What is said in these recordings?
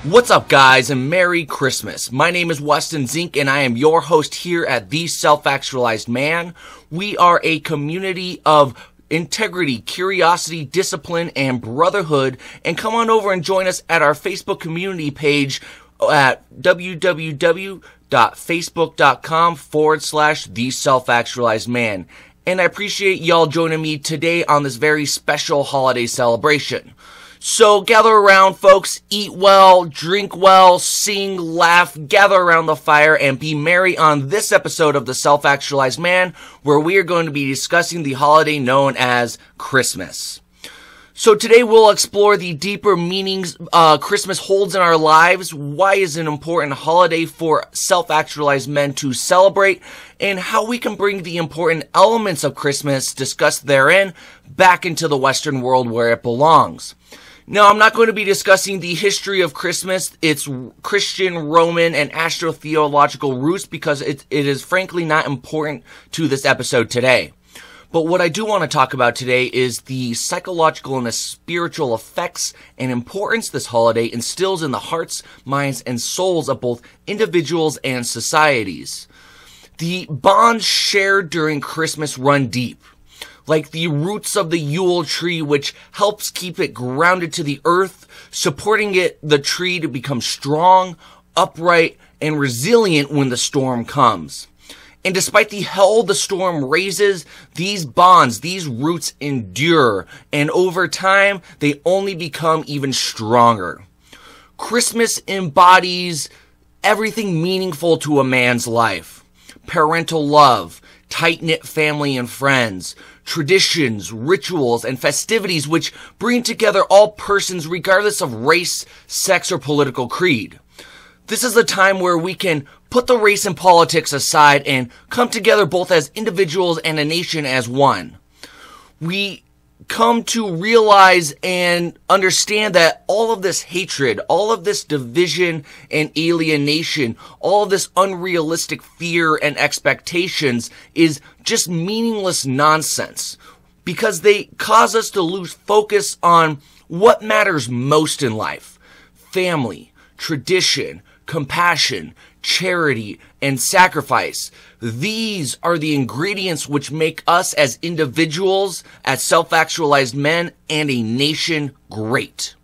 What's up, guys, and Merry Christmas. My name is Weston Zink, and I am your host here at The Self-Actualized Man. We are a community of integrity, curiosity, discipline, and brotherhood, and come on over and join us at our Facebook community page at www.facebook.com/The Self-Actualized Man. And I appreciate y'all joining me today on this very special holiday celebration. So gather around, folks, eat well, drink well, sing, laugh, gather around the fire, and be merry on this episode of The Self-Actualized Man, where we are going to be discussing the holiday known as Christmas. So today we'll explore the deeper meanings Christmas holds in our lives, why is it an important holiday for self-actualized men to celebrate, and how we can bring the important elements of Christmas discussed therein back into the Western world where it belongs. Now, I'm not going to be discussing the history of Christmas, its Christian, Roman, and astro-theological roots, because it is frankly not important to this episode today. But what I do want to talk about today is the psychological and the spiritual effects and importance this holiday instills in the hearts, minds, and souls of both individuals and societies. The bonds shared during Christmas run deep, like the roots of the Yule tree, which helps keep it grounded to the earth, supporting the tree to become strong, upright, and resilient when the storm comes. And despite the hell the storm raises, these bonds, these roots endure, and over time, they only become even stronger. Christmas embodies everything meaningful to a man's life. Parental love, tight-knit family and friends, traditions, rituals, and festivities which bring together all persons regardless of race, sex, or political creed. This is a time where we can put the race and politics aside and come together both as individuals and a nation as one. We come to realize and understand that all of this hatred, all of this division and alienation, all of this unrealistic fear and expectations is just meaningless nonsense, because they cause us to lose focus on what matters most in life: family, tradition, compassion, charity, and sacrifice. These are the ingredients which make us as individuals, as self-actualized men, and a nation great.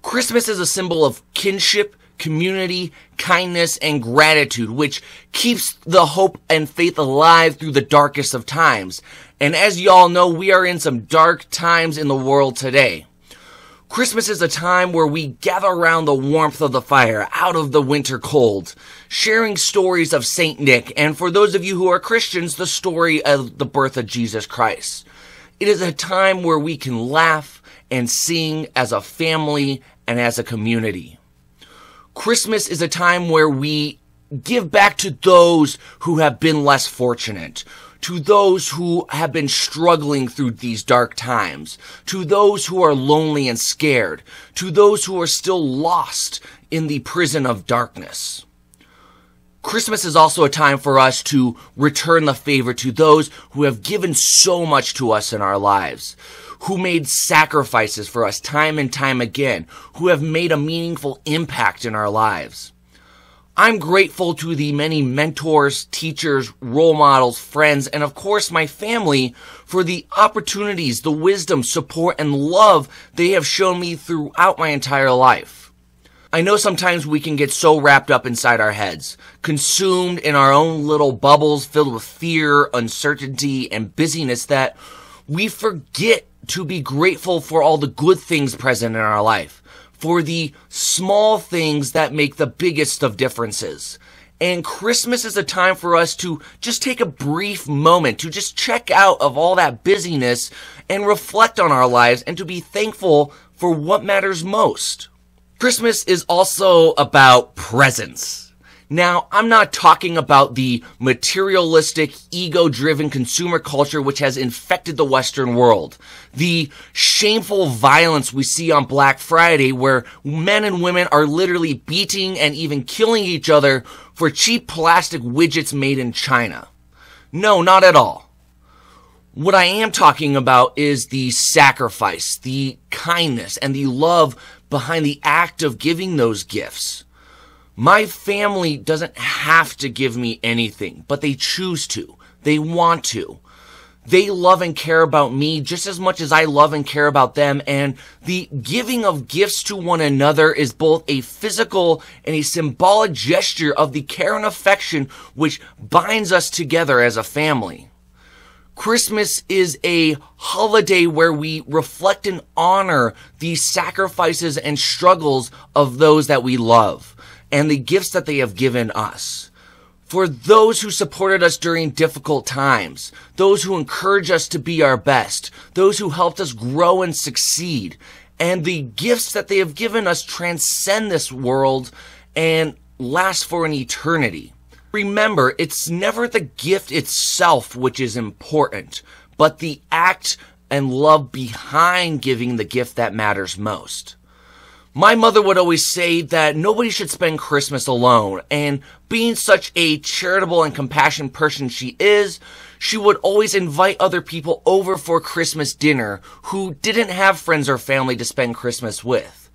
Christmas is a symbol of kinship, community, kindness, and gratitude, which keeps the hope and faith alive through the darkest of times. And as y'all know, we are in some dark times in the world today. Christmas is a time where we gather around the warmth of the fire, out of the winter cold, sharing stories of Saint Nick, and for those of you who are Christians, the story of the birth of Jesus Christ. It is a time where we can laugh and sing as a family and as a community. Christmas is a time where we give back to those who have been less fortunate, to those who have been struggling through these dark times, to those who are lonely and scared, to those who are still lost in the prison of darkness. Christmas is also a time for us to return the favor to those who have given so much to us in our lives, who made sacrifices for us time and time again, who have made a meaningful impact in our lives. I'm grateful to the many mentors, teachers, role models, friends, and of course my family for the opportunities, the wisdom, support, and love they have shown me throughout my entire life. I know sometimes we can get so wrapped up inside our heads, consumed in our own little bubbles filled with fear, uncertainty, and busyness that we forget to be grateful for all the good things present in our life, for the small things that make the biggest of differences. And Christmas is a time for us to just take a brief moment to just check out of all that busyness and reflect on our lives and to be thankful for what matters most. Christmas is also about presents. Now, I'm not talking about the materialistic, ego-driven consumer culture which has infected the Western world. The shameful violence we see on Black Friday where men and women are literally beating and even killing each other for cheap plastic widgets made in China. No, not at all. What I am talking about is the sacrifice, the kindness, and the love behind the act of giving those gifts. My family doesn't have to give me anything, but they choose to. They want to. They love and care about me just as much as I love and care about them, and the giving of gifts to one another is both a physical and a symbolic gesture of the care and affection which binds us together as a family. Christmas is a holiday where we reflect and honor the sacrifices and struggles of those that we love and the gifts that they have given us. For those who supported us during difficult times, those who encourage us to be our best, those who helped us grow and succeed, and the gifts that they have given us transcend this world and last for an eternity. Remember, it's never the gift itself which is important, but the act and love behind giving the gift that matters most. My mother would always say that nobody should spend Christmas alone, and being such a charitable and compassionate person she is, she would always invite other people over for Christmas dinner who didn't have friends or family to spend Christmas with.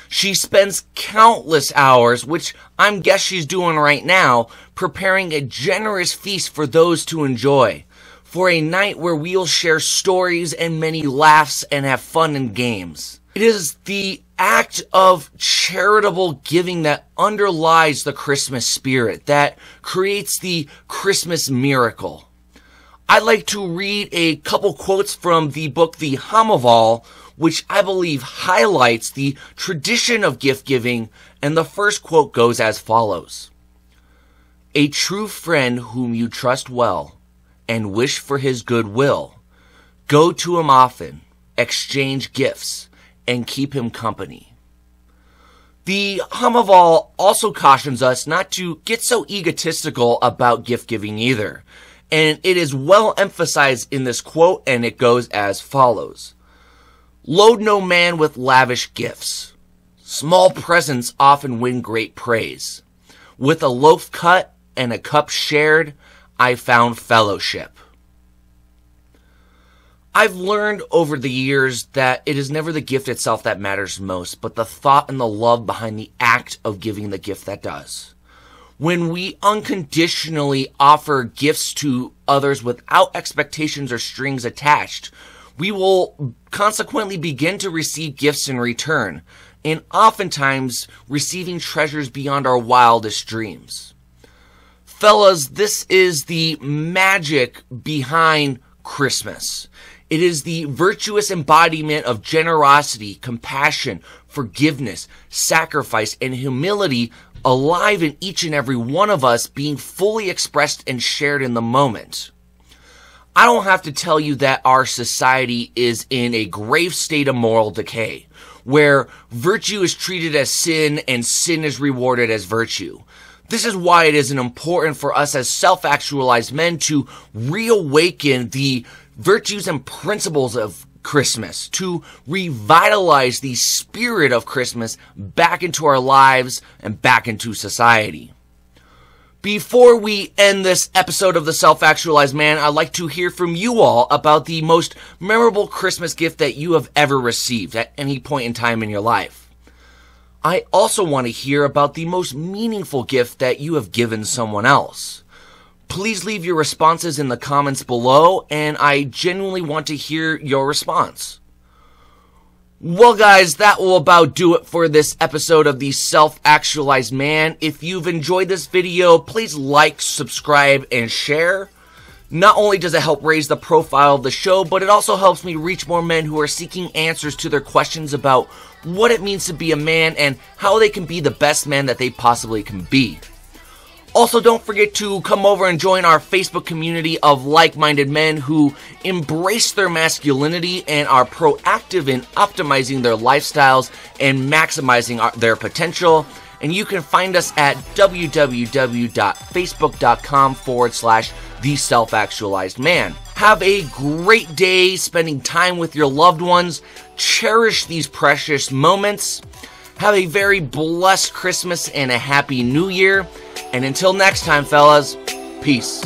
She spends countless hours, which I'm guess she's doing right now, preparing a generous feast for those to enjoy, for a night where we'll share stories and many laughs and have fun and games. It is the act of charitable giving that underlies the Christmas spirit, that creates the Christmas miracle. I'd like to read a couple quotes from the book The Hum of All, which I believe highlights the tradition of gift giving, and the first quote goes as follows. "A true friend whom you trust well and wish for his goodwill, go to him often, exchange gifts, and keep him company." The Hum of All also cautions us not to get so egotistical about gift giving either, and it is well emphasized in this quote, and it goes as follows. "Load no man with lavish gifts. Small presents often win great praise. With a loaf cut and a cup shared, I found fellowship." I've learned over the years that it is never the gift itself that matters most, but the thought and the love behind the act of giving the gift that does. When we unconditionally offer gifts to others without expectations or strings attached, we will consequently begin to receive gifts in return, and oftentimes receiving treasures beyond our wildest dreams. Fellas, this is the magic behind Christmas. It is the virtuous embodiment of generosity, compassion, forgiveness, sacrifice, and humility alive in each and every one of us, being fully expressed and shared in the moment. I don't have to tell you that our society is in a grave state of moral decay, where virtue is treated as sin and sin is rewarded as virtue. This is why it is important for us as self-actualized men to reawaken the virtues and principles of Christmas, to revitalize the spirit of Christmas back into our lives and back into society. Before we end this episode of the Self-Actualized Man, I'd like to hear from you all about the most memorable Christmas gift that you have ever received at any point in time in your life. I also want to hear about the most meaningful gift that you have given someone else. Please leave your responses in the comments below, and I genuinely want to hear your response. Well, guys, that will about do it for this episode of the Self-Actualized Man. If you've enjoyed this video, please like, subscribe, and share. Not only does it help raise the profile of the show, but it also helps me reach more men who are seeking answers to their questions about what it means to be a man and how they can be the best man that they possibly can be. Also, don't forget to come over and join our Facebook community of like-minded men who embrace their masculinity and are proactive in optimizing their lifestyles and maximizing their potential. And you can find us at www.facebook.com/The Self-Actualized Man. Have a great day spending time with your loved ones. Cherish these precious moments. Have a very blessed Christmas and a happy New Year. And until next time, fellas, peace.